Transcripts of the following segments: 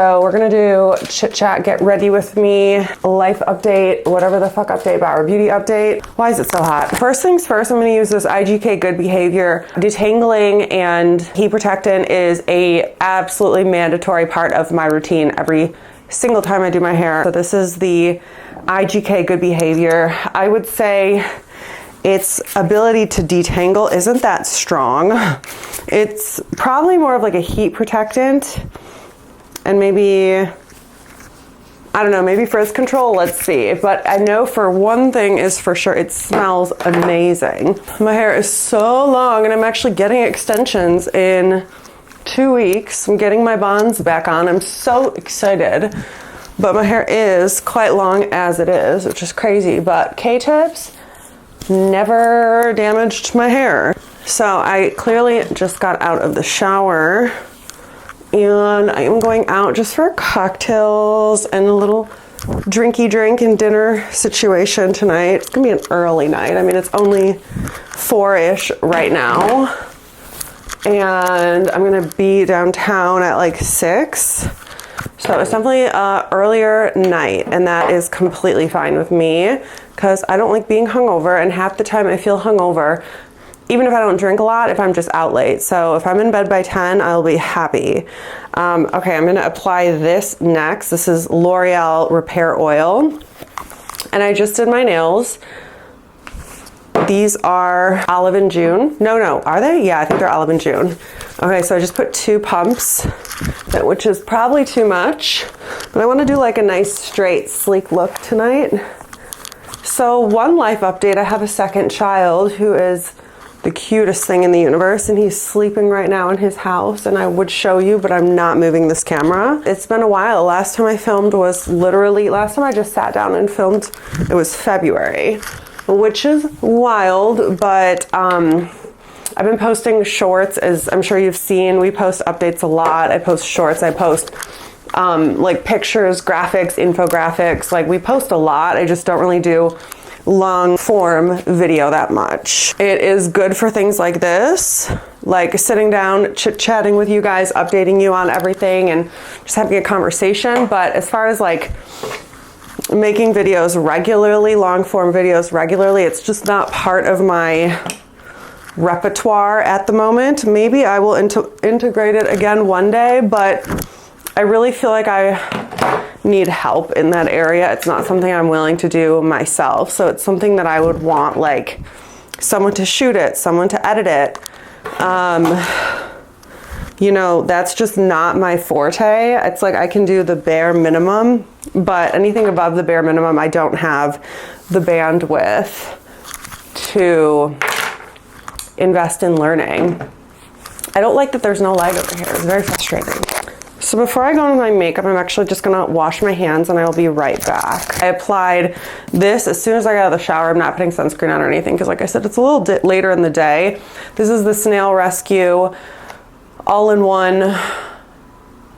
So we're gonna do chit chat, get ready with me, life update, whatever the fuck update, Bauer Beauty update. Why is it so hot? First things first, I'm gonna use this IGK Good Behavior. Detangling and heat protectant is a absolutely mandatory part of my routine every single time I do my hair. So this is the IGK Good Behavior. I would say its ability to detangle isn't that strong. It's probably more of like a heat protectant and maybe, I don't know, maybe frizz control, let's see. But I know for one thing is for sure, it smells amazing. My hair is so long and I'm actually getting extensions in 2 weeks. I'm getting my bonds back on. I'm so excited. But my hair is quite long as it is, which is crazy. But K-tips never damaged my hair. So I clearly just got out of the shower and I am going out just for cocktails and a little drinky drink and dinner situation tonight. It's gonna be an early night. I mean, it's only 4-ish right now. And I'm gonna be downtown at like 6. So it's definitely an earlier night, and that is completely fine with me because I don't like being hungover, and half the time I feel hungover even if I don't drink a lot, if I'm just out late. So if I'm in bed by 10, I'll be happy. Okay, I'm gonna apply this next. This is L'Oreal Repair Oil. And I just did my nails. These are Olive and June. No, are they? Yeah, I think they're Olive and June. Okay, so I just put 2 pumps, which is probably too much, but I wanna do like a nice straight, sleek look tonight. So one life update, I have a second child who is the cutest thing in the universe, and he's sleeping right now in his house, and I would show you, but I'm not moving this camera. It's been a while. Last time I filmed was last time I just sat down and filmed, it was February, which is wild, but I've been posting shorts, as I'm sure you've seen. We post updates a lot. I post shorts, I post like pictures, graphics, infographics, like we post a lot. I just don't really do long form video that much. It is good for things like this, like sitting down, chit-chatting with you guys, updating you on everything and just having a conversation. But as far as like making videos regularly, long form videos regularly, it's just not part of my repertoire at the moment. Maybe I will integrate it again one day, but I really feel like I need help in that area. It's not something I'm willing to do myself. So it's something that I would want like someone to shoot it, someone to edit it. You know, that's just not my forte. It's like I can do the bare minimum, but anything above the bare minimum, I don't have the bandwidth to invest in learning. I don't like that there's no light over here. It's very frustrating. So before I go into my makeup, I'm actually just gonna wash my hands and I will be right back. I applied this as soon as I got out of the shower. I'm not putting sunscreen on or anything because like I said, it's a little later in the day. This is the Snail Rescue all-in-one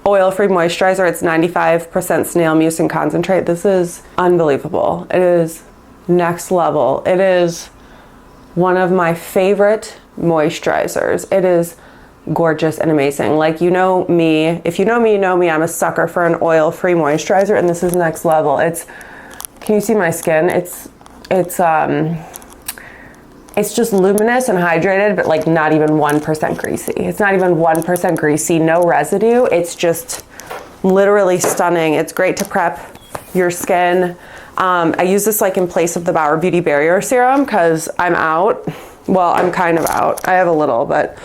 oil-free moisturizer. It's 95% snail mucin concentrate. This is unbelievable. It is next level. It is one of my favorite moisturizers. It is gorgeous and amazing. Like, you know me, if you know me, you know me, I'm a sucker for an oil-free moisturizer, and this is next level. Can you see my skin? It's just luminous and hydrated, but like not even 1% greasy. It's not even 1% greasy, no residue. It's just literally stunning. It's great to prep your skin. I use this like in place of the Bauer Beauty Barrier Serum because I'm out. Well, I'm kind of out. I have a little, but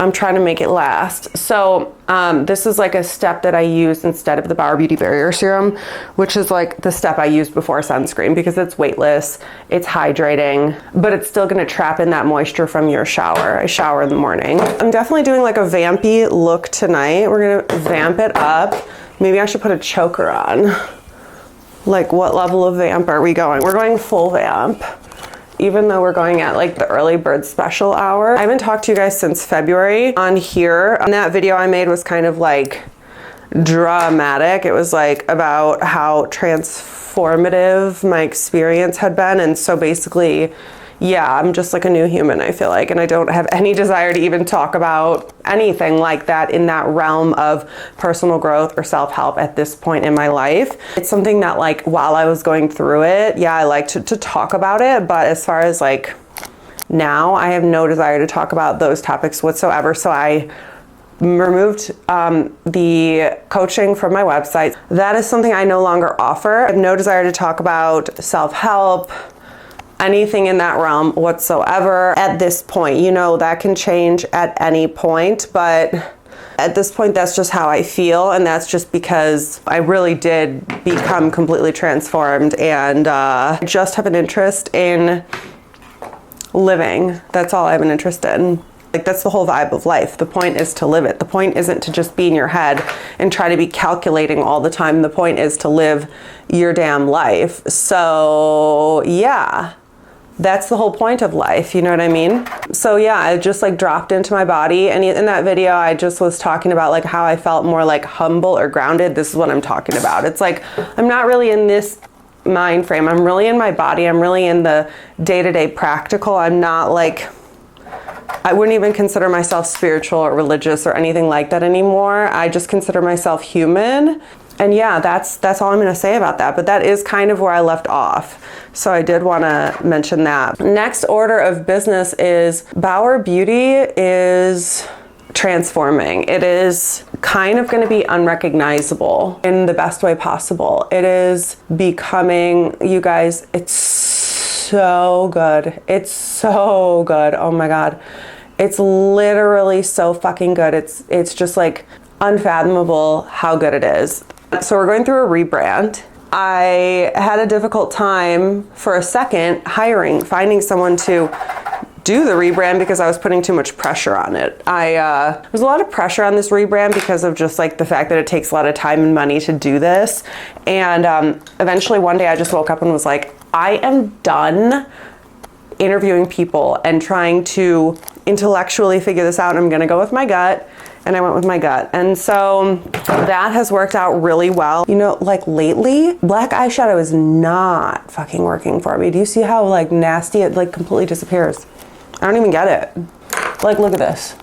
I'm trying to make it last. So this is like a step that I use instead of the Bauer Beauty Barrier Serum, which is like the step I use before sunscreen because it's weightless, it's hydrating, but it's still gonna trap in that moisture from your shower. I shower in the morning. I'm definitely doing like a vampy look tonight. We're gonna vamp it up. Maybe I should put a choker on. Like, what level of vamp are we going? We're going full vamp, even though we're going at like the early bird special hour. I haven't talked to you guys since February on here. And that video I made was kind of like dramatic. It was like about how transformative my experience had been. And so basically, yeah, I'm just like a new human, I feel like, and I don't have any desire to even talk about anything like that in that realm of personal growth or self-help at this point in my life. It's something that, like, while I was going through it, yeah, I like to talk about it, but as far as like now, I have no desire to talk about those topics whatsoever. So I removed the coaching from my website. That is something I no longer offer. I have no desire to talk about self-help, anything in that realm whatsoever at this point. You know, that can change at any point, but at this point, that's just how I feel, and that's just because I really did become completely transformed, and just have an interest in living. That's all I have an interest in. Like, that's the whole vibe of life. The point is to live it. The point isn't to just be in your head and try to be calculating all the time. The point is to live your damn life. So yeah, that's the whole point of life. You know what I mean? So yeah, I just like dropped into my body, and in that video, I just was talking about like how I felt more like humble or grounded. This is what I'm talking about. It's like, I'm not really in this mind frame. I'm really in my body. I'm really in the day-to-day practical. I'm not like, I wouldn't even consider myself spiritual or religious or anything like that anymore. I just consider myself human. And yeah, that's all I'm going to say about that. But that is kind of where I left off. So I did want to mention that. Next order of business is Bauer Beauty is transforming. It is kind of going to be unrecognizable in the best way possible. It is becoming, you guys, it's so good. It's so good. Oh my God. It's literally so fucking good. It's just like unfathomable how good it is. So we're going through a rebrand. I had a difficult time for a second finding someone to do the rebrand because I was putting too much pressure on it. There's a lot of pressure on this rebrand because of just like the fact that it takes a lot of time and money to do this. And eventually one day I just woke up and was like, I am done interviewing people and trying to intellectually figure this out. I'm gonna go with my gut. And I went with my gut. And so that has worked out really well. You know, like lately, black eyeshadow is not fucking working for me. Do you see how like nasty it like completely disappears? I don't even get it. Like, look at this.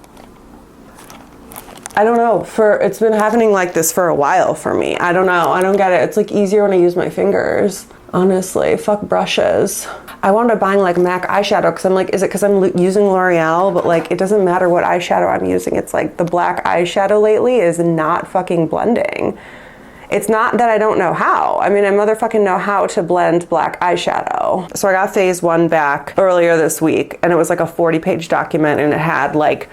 I don't know, it's been happening like this for a while for me. I don't know, I don't get it. It's like easier when I use my fingers. Honestly, fuck brushes. I wound up buying like MAC eyeshadow because I'm like, is it because I'm using L'Oreal? But like, it doesn't matter what eyeshadow I'm using. It's like the black eyeshadow lately is not fucking blending. It's not that I don't know how. I mean, I motherfucking know how to blend black eyeshadow. So I got phase 1 back earlier this week, and it was like a 40-page document, and it had like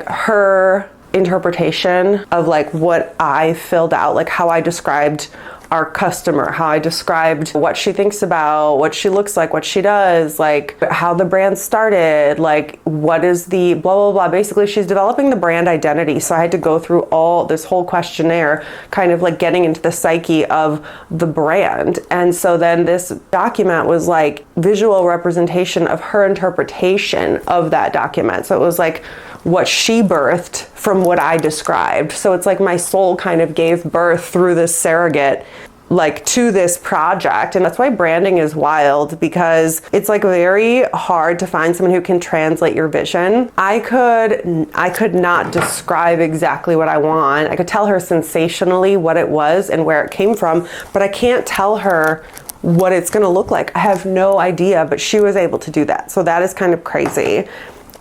her interpretation of like what I filled out, like how I described our customer, how I described what she thinks about, what she looks like, what she does, like how the brand started, like what is the blah, blah, blah. Basically, she's developing the brand identity. So I had to go through all this whole questionnaire, kind of like getting into the psyche of the brand. And so then this document was like visual representation of her interpretation of that document. So it was like what she birthed from what I described. So it's like my soul kind of gave birth through this surrogate like to this project. And that's why branding is wild, because it's like very hard to find someone who can translate your vision. I could not describe exactly what I want. I could tell her sensationally what it was and where it came from, but I can't tell her what it's gonna look like. I have no idea, but she was able to do that. So that is kind of crazy.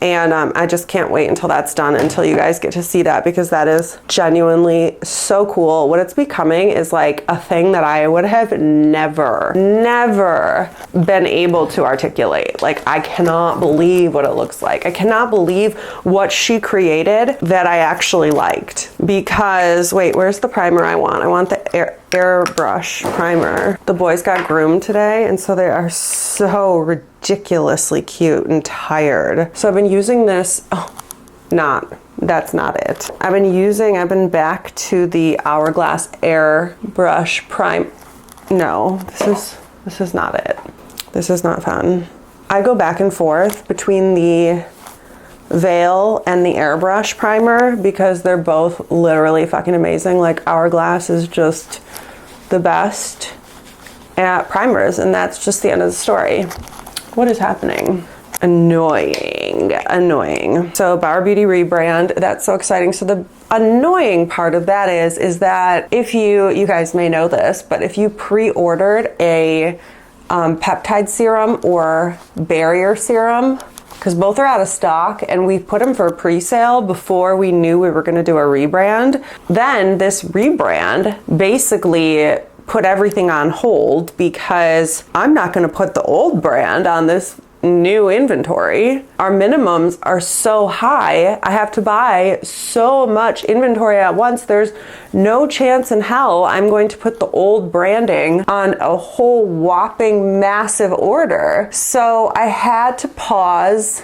And I just can't wait until that's done, until you guys get to see that, because that is genuinely so cool. What it's becoming is like a thing that I would have never been able to articulate. Like, I cannot believe what it looks like. I cannot believe what she created that I actually liked. Because, wait, where's the primer I want? I want the airbrush primer. The boys got groomed today, and so they are so ridiculously cute and tired. So I've been using this, that's not it. I've been back to the Hourglass airbrush prime. No, this is not it. This is not fun. I go back and forth between the Veil and the airbrush primer because they're both literally fucking amazing. Like, Hourglass is just the best at primers, and that's just the end of the story. What is happening? Annoying. So Bauer Beauty rebrand, that's so exciting. So the annoying part of that is that if you guys may know this, but if you pre-ordered a peptide serum or barrier serum, because both are out of stock and we put them for pre-sale before we knew we were going to do a rebrand, then this rebrand basically put everything on hold because I'm not going to put the old brand on this new inventory. Our minimums are so high. I have to buy so much inventory at once. There's no chance in hell I'm going to put the old branding on a whole whopping massive order. So I had to pause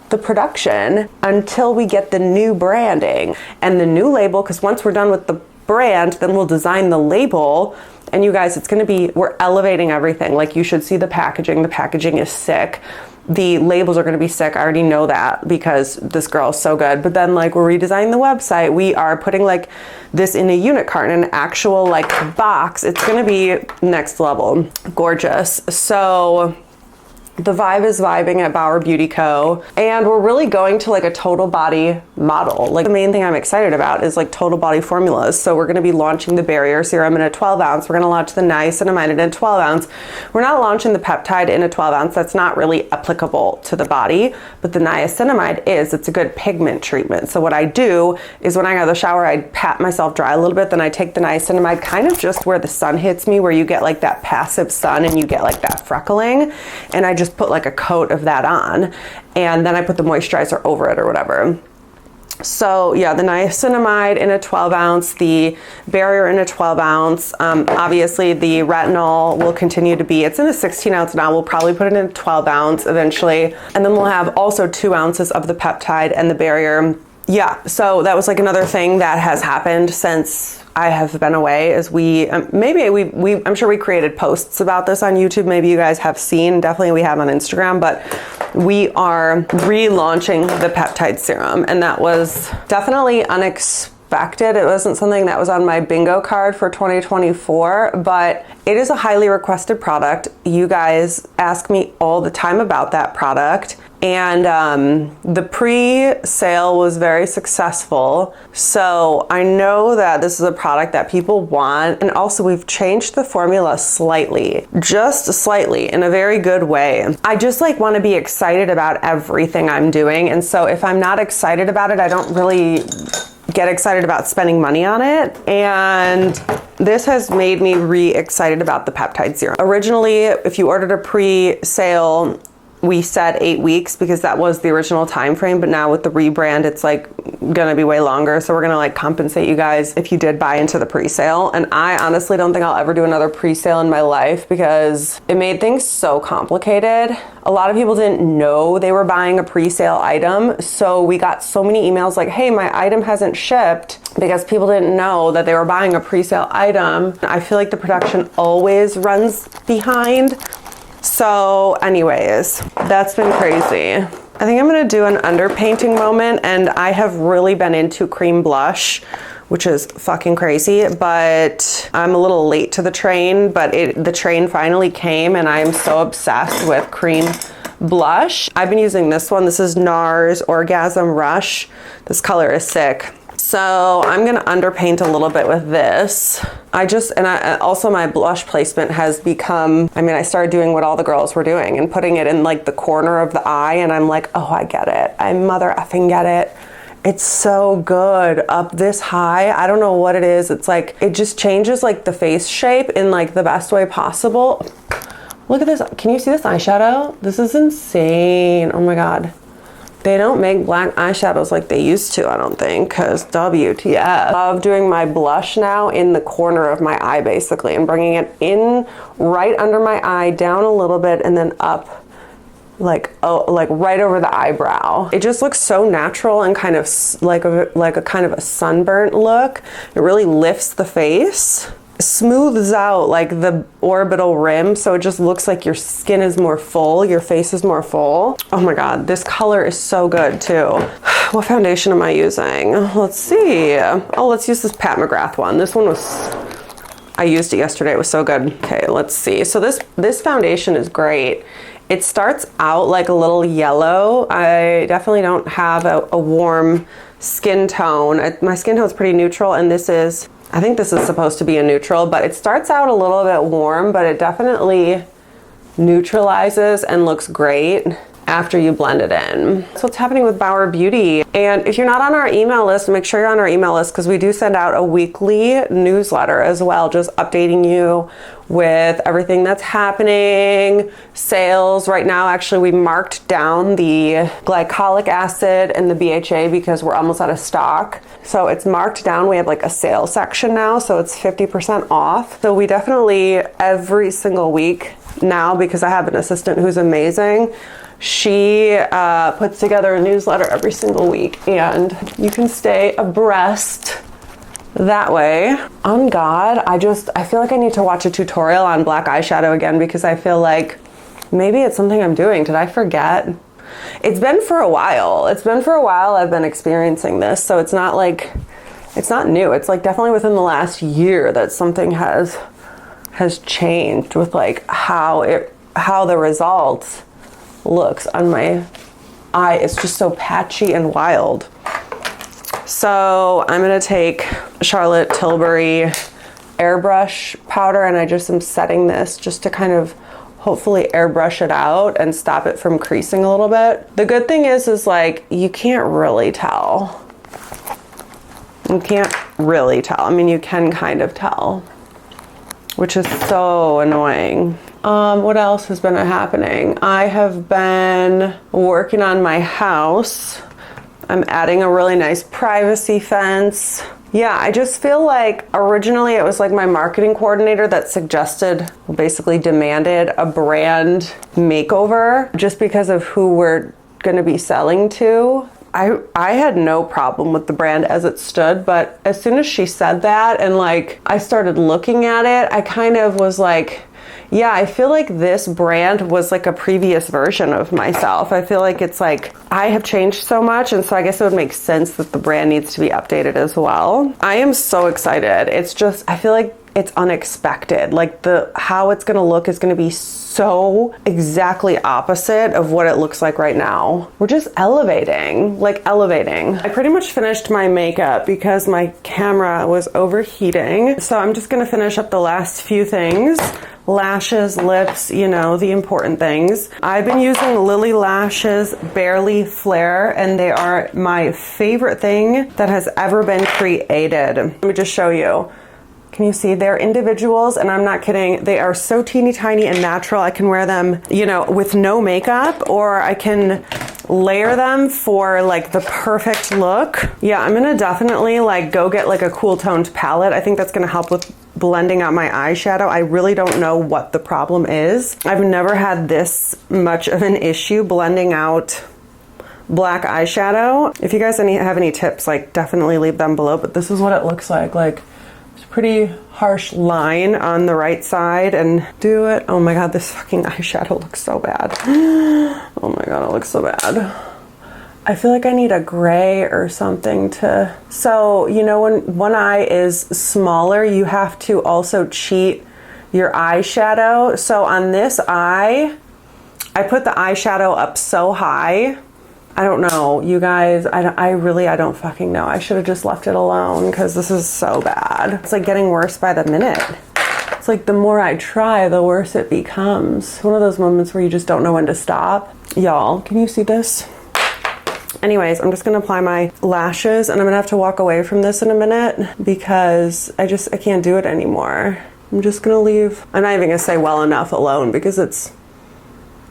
the production until we get the new branding and the new label, because once we're done with the brand, then we'll design the label. And you guys, it's going to be, we're elevating everything. Like, you should see the packaging. The packaging is sick. The labels are going to be sick. I already know that because this girl is so good. But then, like, we're redesigning the website. We are putting like this in a unit carton, an actual like box. It's going to be next level. Gorgeous. So the vibe is vibing at Bauer Beauty Co. And we're really going to like a total body model. Like, the main thing I'm excited about is like total body formulas. So we're going to be launching the barrier serum in a 12 ounce. We're going to launch the niacinamide in a 12 ounce. We're not launching the peptide in a 12 ounce. That's not really applicable to the body, but the niacinamide is. It's a good pigment treatment. So what I do is when I get out of the shower, I pat myself dry a little bit. Then I take the niacinamide kind of just where the sun hits me, where you get like that passive sun and you get like that freckling. And I just put like a coat of that on, and then I put the moisturizer over it or whatever. So yeah, the niacinamide in a 12 ounce, the barrier in a 12 ounce. Obviously the retinol will continue to be, it's in a 16 ounce now. We'll probably put it in a 12 ounce eventually. And then we'll have also 2 ounces of the peptide and the barrier. Yeah, so that was like another thing that has happened since I have been away, is I'm sure we created posts about this on YouTube. Maybe you guys have seen, definitely we have on Instagram, but we are relaunching the peptide serum, and that was definitely unexpected. It wasn't something that was on my bingo card for 2024, but it is a highly requested product. You guys ask me all the time about that product. And the pre-sale was very successful. So I know that this is a product that people want. And also we've changed the formula slightly, just slightly, in a very good way. I just like want to be excited about everything I'm doing. And so if I'm not excited about it, I don't really get excited about spending money on it. And this has made me re-excited about the peptide serum. Originally, if you ordered a pre-sale, we said 8 weeks because that was the original time frame, but now with the rebrand, it's like gonna be way longer. So we're gonna like compensate you guys if you did buy into the pre-sale. And I honestly don't think I'll ever do another pre-sale in my life because it made things so complicated. A lot of people didn't know they were buying a pre-sale item. So we got so many emails like, hey, my item hasn't shipped, because people didn't know that they were buying a pre-sale item. I feel like the production always runs behind. So anyways, that's been crazy. I think I'm gonna do an underpainting moment, and I have really been into cream blush, which is fucking crazy, but I'm a little late to the train, but the train finally came and I'm so obsessed with cream blush. I've been using this one. This is NARS Orgasm Rush. This color is sick. So I'm gonna underpaint a little bit with this. Also my blush placement has become, I started doing what all the girls were doing and putting it in like the corner of the eye, and I'm like, oh, I get it. I mother effing get it. It's so good up this high. I don't know what it is. It's like, it just changes like the face shape in like the best way possible. Look at this. Can you see this eyeshadow? This is insane. Oh my God. They don't make black eyeshadows like they used to, I don't think, because WTF. I love doing my blush now in the corner of my eye, basically, and bringing it in right under my eye, down a little bit, and then up like right over the eyebrow. It just looks so natural and kind of like a kind of a sunburnt look. It really lifts the face. Smooths out like the orbital rim, so it just looks like your skin is more full, your face is more full. Oh my God, this color is so good too. What foundation am I using? Let's see. Oh, let's use this Pat McGrath one. This one I used it yesterday. It was so good. Okay, let's see. So this foundation is great. It starts out like a little yellow. I definitely don't have a warm skin tone. My skin tone is pretty neutral, and this is, I think this is supposed to be a neutral, but it starts out a little bit warm, but it definitely neutralizes and looks great after you blend it in. That's what's happening with Bauer Beauty. And if you're not on our email list, make sure you're on our email list, because we do send out a weekly newsletter as well, just updating you with everything that's happening, sales. Right now, actually, we marked down the glycolic acid and the BHA because we're almost out of stock. So it's marked down. We have like a sale section now, so it's 50% off. So we definitely, every single week now, because I have an assistant who's amazing, she puts together a newsletter every single week, and you can stay abreast that way. On God, I feel like I need to watch a tutorial on black eyeshadow again, because I feel like maybe it's something I'm doing. Did I forget? It's been for a while. I've been experiencing this, so it's not like, it's not new. It's like definitely within the last year that something has changed with like how the results looks on my eye. It's just so patchy and wild. So I'm gonna take Charlotte Tilbury airbrush powder, and I just am setting this just to kind of hopefully airbrush it out and stop it from creasing a little bit. The good thing is like you can't really tell. You can't really tell. I mean, you can kind of tell, which is so annoying. What else has been happening? I have been working on my house. I'm adding a really nice privacy fence. Yeah, I just feel like originally it was like my marketing coordinator that suggested, basically demanded a brand makeover just because of who we're gonna be selling to. I had no problem with the brand as it stood, but as soon as she said that and like I started looking at it, I kind of was like, yeah, I feel like this brand was like a previous version of myself. I feel like it's like I have changed so much, and so I guess it would make sense that the brand needs to be updated as well. I am so excited. It's just, I feel like it's unexpected. Like how it's gonna look is gonna be so exactly opposite of what it looks like right now. We're just elevating. I pretty much finished my makeup because my camera was overheating. So I'm just gonna finish up the last few things. Lashes, lips, you know, the important things. I've been using Lily Lashes Barely Flare, and they are my favorite thing that has ever been created. Let me just show you. Can you see? They're individuals, and I'm not kidding. They are so teeny tiny and natural. I can wear them, you know, with no makeup, or I can layer them for like the perfect look. Yeah, I'm gonna definitely like go get like a cool toned palette. I think that's gonna help with blending out my eyeshadow. I really don't know what the problem is. I've never had this much of an issue blending out black eyeshadow. If you guys have any tips, like definitely leave them below, but this is what it looks like. Like it's a pretty harsh line on the right side, and do it. Oh my God, this fucking eyeshadow looks so bad. Oh my God, it looks so bad. I feel like I need a gray or something to, so you know when one eye is smaller, you have to also cheat your eyeshadow. So on this eye, I put the eyeshadow up so high. I don't know, you guys, I don't fucking know. I should have just left it alone because this is so bad. It's like getting worse by the minute. It's like the more I try, the worse it becomes. One of those moments where you just don't know when to stop. Y'all, can you see this? Anyways, I'm just gonna apply my lashes, and I'm gonna have to walk away from this in a minute because I can't do it anymore. I'm just gonna leave. I'm not even gonna say well enough alone because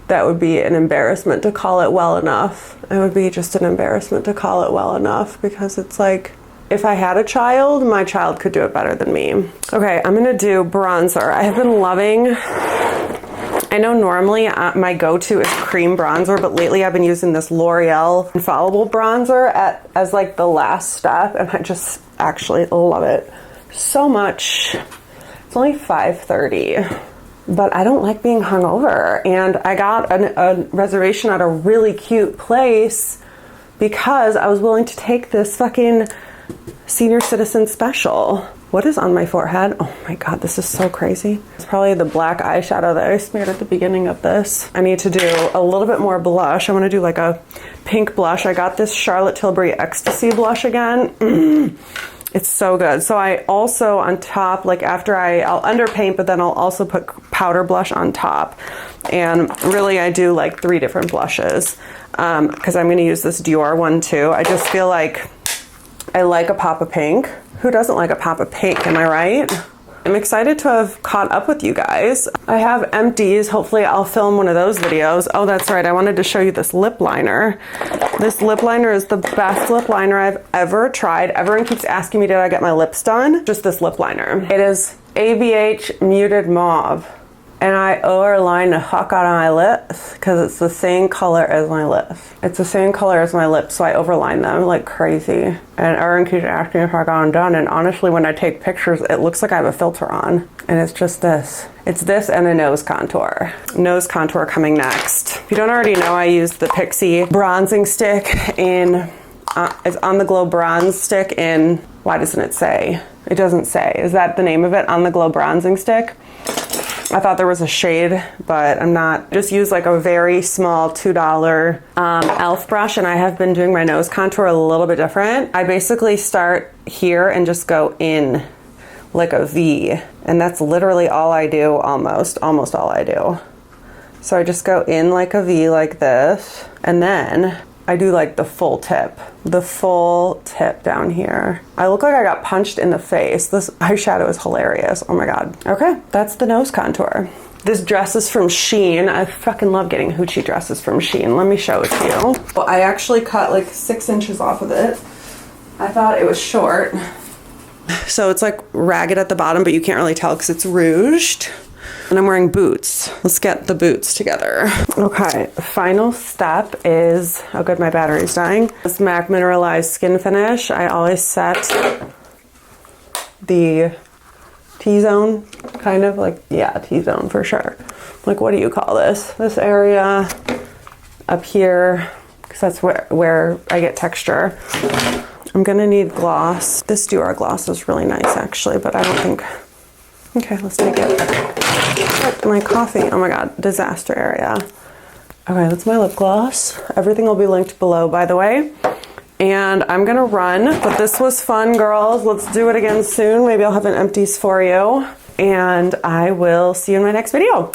that would be an embarrassment to call it well enough. It would be just an embarrassment to call it well enough because it's like, if I had a child, my child could do it better than me. Okay, I'm gonna do bronzer. I have been loving, I know normally my go-to is cream bronzer, but lately I've been using this L'Oreal Infallible bronzer as like the last step, and I just actually love it so much. It's only 5:30, but I don't like being hungover, and I got a reservation at a really cute place because I was willing to take this fucking senior citizen special. What is on my forehead? Oh my God, this is so crazy. It's probably the black eyeshadow that I smeared at the beginning of this. I need to do a little bit more blush. I want to do like a pink blush. I got this Charlotte Tilbury Ecstasy blush again. It's so good. So I also on top, like after I'll underpaint, but then I'll also put powder blush on top. And really I do like 3 different blushes because I'm going to use this Dior one too. I just feel like I like a pop of pink. Who doesn't like a pop of pink, am I right? I'm excited to have caught up with you guys. I have empties. Hopefully I'll film one of those videos. Oh, that's right. I wanted to show you this lip liner. This lip liner is the best lip liner I've ever tried. Everyone keeps asking me, did I get my lips done? Just this lip liner. It is ABH Muted Mauve. And I overline the fuck out of my lips because it's the same color as my lips. It's the same color as my lips, so I overline them like crazy. And everyone keeps asking if I got them done, and honestly, when I take pictures, it looks like I have a filter on. And it's just this. It's this and a nose contour. Nose contour coming next. If you don't already know, I use the Pixi bronzing stick in, it's On the Glow bronze stick in, why doesn't it say? It doesn't say. Is that the name of it? On the Glow bronzing stick? I thought there was a shade, but I'm not. Just use like a very small $2 e.l.f. brush, and I have been doing my nose contour a little bit different. I basically start here and just go in like a V, and that's literally all I do, almost all I do. So I just go in like a V like this, and then I do like the full tip down here. I look like I got punched in the face. This eyeshadow is hilarious. Oh my God. Okay, that's the nose contour. This dress is from Shein. I fucking love getting hoochie dresses from Shein. Let me show it to you. Well, I actually cut like 6 inches off of it. I thought it was short. So it's like ragged at the bottom, but you can't really tell because it's rouged. And I'm wearing boots. Let's get the boots together. Okay, final step is, oh good, my battery's dying. This MAC Mineralize Skin Finish. I always set the T-zone, kind of like, yeah, T-zone for sure. Like, what do you call this? This area up here, because that's where I get texture. I'm gonna need gloss. This Dior gloss is really nice actually, but I don't think, okay, let's take it. My coffee, oh my God, disaster area. Okay, that's my lip gloss. Everything will be linked below, by the way. And I'm gonna run, but this was fun, girls. Let's do it again soon. Maybe I'll have an empties for you. And I will see you in my next video.